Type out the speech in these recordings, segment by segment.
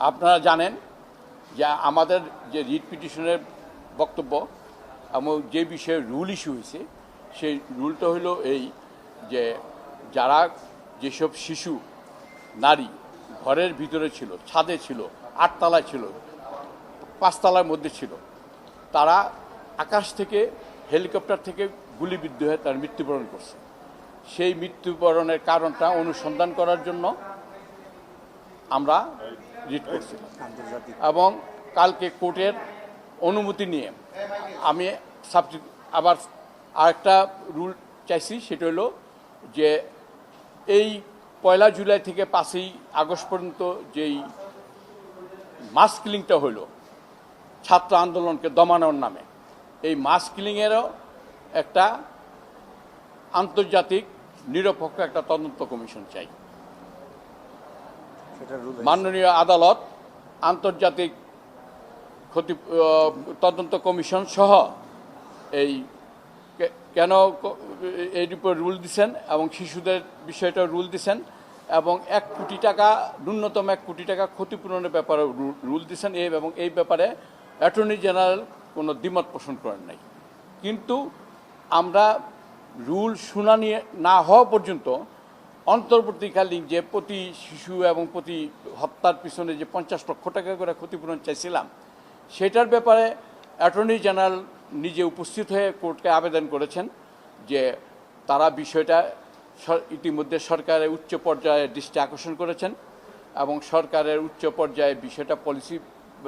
আপনারা জানেন যে আমাদের যে রিট পিটিশনের বক্তব্য এবং যে বিষয়ে রুল ইস্যু হয়েছে সেই রুলটা হলো এই যে যারা যেসব শিশু নারী ঘরের ভিতরে ছিল, ছাদে ছিল, 8 তলায় ছিল, 5 তলার মধ্যে ছিল, তারা আকাশ থেকে হেলিকপ্টার থেকে গুলিবিদ্ধ হয়ে তার মৃত্যুবরণ করছে। সেই মৃত্যুবরণের কারণটা অনুসন্ধান করার জন্য আমরা রিট করছিলাম এবং কালকে কোর্টের অনুমতি নিয়ে আমি আবার আরেকটা রুল চাইছি। সেটা হলো যে এই 1 জুলাই থেকে 5 আগস্ট পর্যন্ত যেই মাস কিলিংটা হলো ছাত্র আন্দোলনকে দমানোর নামে, এই মাস কিলিংয়েরও একটা আন্তর্জাতিক নিরপেক্ষ একটা তদন্ত কমিশন চাই। মাননীয় আদালত আন্তর্জাতিক তদন্ত কমিশন সহ এই কেন এর উপর রুল দিচ্ছেন এবং শিশুদের বিষয়টা রুল দিচ্ছেন এবং 1 কোটি টাকা, ন্যূনতম 1 কোটি টাকা ক্ষতিপূরণের ব্যাপারে রুল দিচ্ছেন এবং এই ব্যাপারে অ্যাটর্নি জেনারেল কোনো দ্বিমত পোষণ করেন নাই। কিন্তু আমরা রুল শুনানি না হওয়া পর্যন্ত অন্তর্বর্তীকালীন যে প্রতি শিশু এবং প্রতি হত্যার পিছনে যে 50 লক্ষ টাকা করে ক্ষতিপূরণ চাইছিলাম, সেটার ব্যাপারে অ্যাটর্নি জেনারেল নিজে উপস্থিত হয়ে কোর্টকে আবেদন করেছেন যে তারা বিষয়টা ইতিমধ্যে সরকারের উচ্চ পর্যায়ে দৃষ্টি আকর্ষণ করেছেন এবং সরকারের উচ্চ পর্যায়ে বিষয়টা পলিসি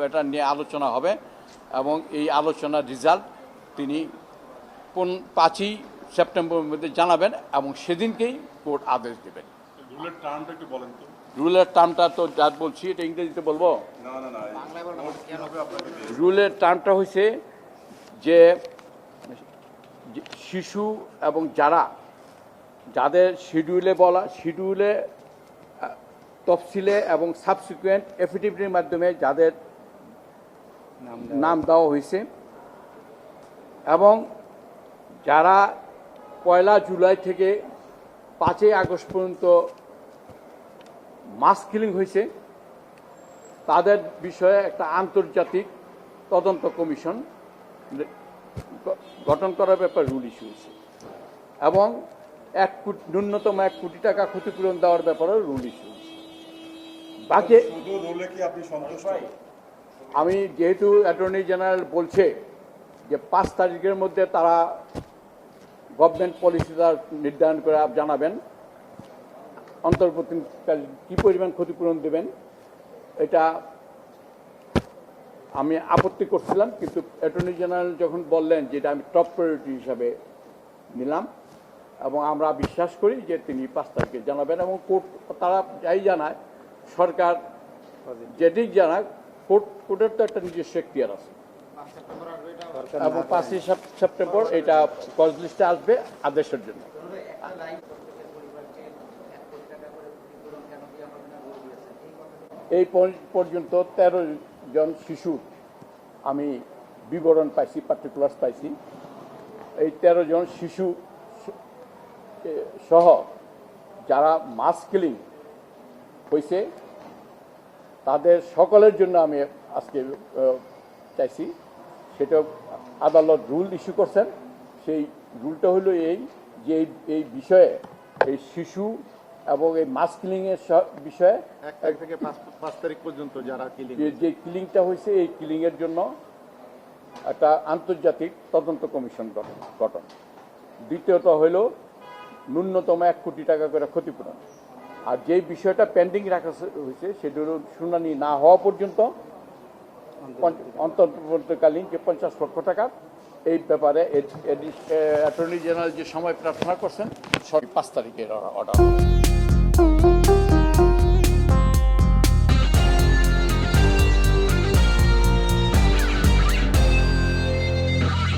এটা নিয়ে আলোচনা হবে এবং এই আলোচনার রেজাল্ট তিনি 5 সেপ্টেম্বরের মধ্যে জানাবেন এবং সেদিনকেই কোর্ট আদেশ দেবেন। রুলের টার্মটা একটু বলেন তো। রুলের টার্মটা তো যা বলছি এটা ইংরেজিতে বলবো। রুলের টার্মটা হয়েছে যে শিশু এবং যাদের শিডিউলে তফসিলে এবং সাবসিকুয়েন্ট এফিডেভিটের মাধ্যমে যাদের নাম দেওয়া হয়েছে এবং যারা 1 জুলাই থেকে 5 আগস্ট পর্যন্ত মাস কিলিং হয়েছে তাদের বিষয়ে একটা আন্তর্জাতিক তদন্ত কমিশন গঠন করার ব্যাপারে রুল ইস্যু হয়েছে এবং ন্যূনতম 1 কোটি টাকা ক্ষতিপূরণ দেওয়ার ব্যাপারে রুল ইস্যু হয়েছে। বাকি আমি যেহেতু অ্যাটর্নি জেনারেল বলছে যে 5 তারিখের মধ্যে তারা গভর্নমেন্ট পলিসিটা নির্ধারণ করে জানাবেন, অন্তর্বর্তীকালীন কী পরিমাণ ক্ষতিপূরণ দেবেন, এটা আমি আপত্তি করছিলাম। কিন্তু অ্যাটর্নি জেনারেল যখন বললেন যে এটা আমি টপ প্রায়োরিটি হিসাবে নিলাম এবং আমরা বিশ্বাস করি যে তিনি 5 তারিখে জানাবেন এবং কোর্ট তারা যাই জানায়, সরকার যেদিক জানায়, কোর্টের তো একটা নিজস্ব এখতিয়ার আছে এবং 5 সেপ্টেম্বর এটা কজ লিস্টে আসবে আদেশের জন্য। এই পর্যন্ত 13 জন শিশুর আমি বিবরণ পাইছি, পার্টিকুলার্স পাইছি। এই 13 জন শিশু সহ যারা মাস কিলিং হয়েছে তাদের সকলের জন্য আমি আজকে চাইছি। সেটা আদালত রুল ইস্যু করছেন। সেই রুলটা হলো এই যে এই বিষয়ে, এই শিশু এবং এই মাস কিলিংয়ের বিষয়ে 1 তারিখ থেকে 5 তারিখ পর্যন্ত যারা যে কিলিংটা হয়েছে এই কিলিংয়ের জন্য একটা আন্তর্জাতিক তদন্ত কমিশন গঠন। দ্বিতীয়ত হইল ন্যূনতম 1 কোটি টাকা করে ক্ষতিপূরণ। আর যেই বিষয়টা পেন্ডিং রাখা হয়েছে সেটা হল শুনানি না হওয়া পর্যন্ত অন্তর্বর্তীকালীন যে 50 লক্ষ টাকা, এই ব্যাপারে অ্যাটর্নি জেনারেল যে সময় প্রার্থনা করছেন 5 তারিখের অর্ডার।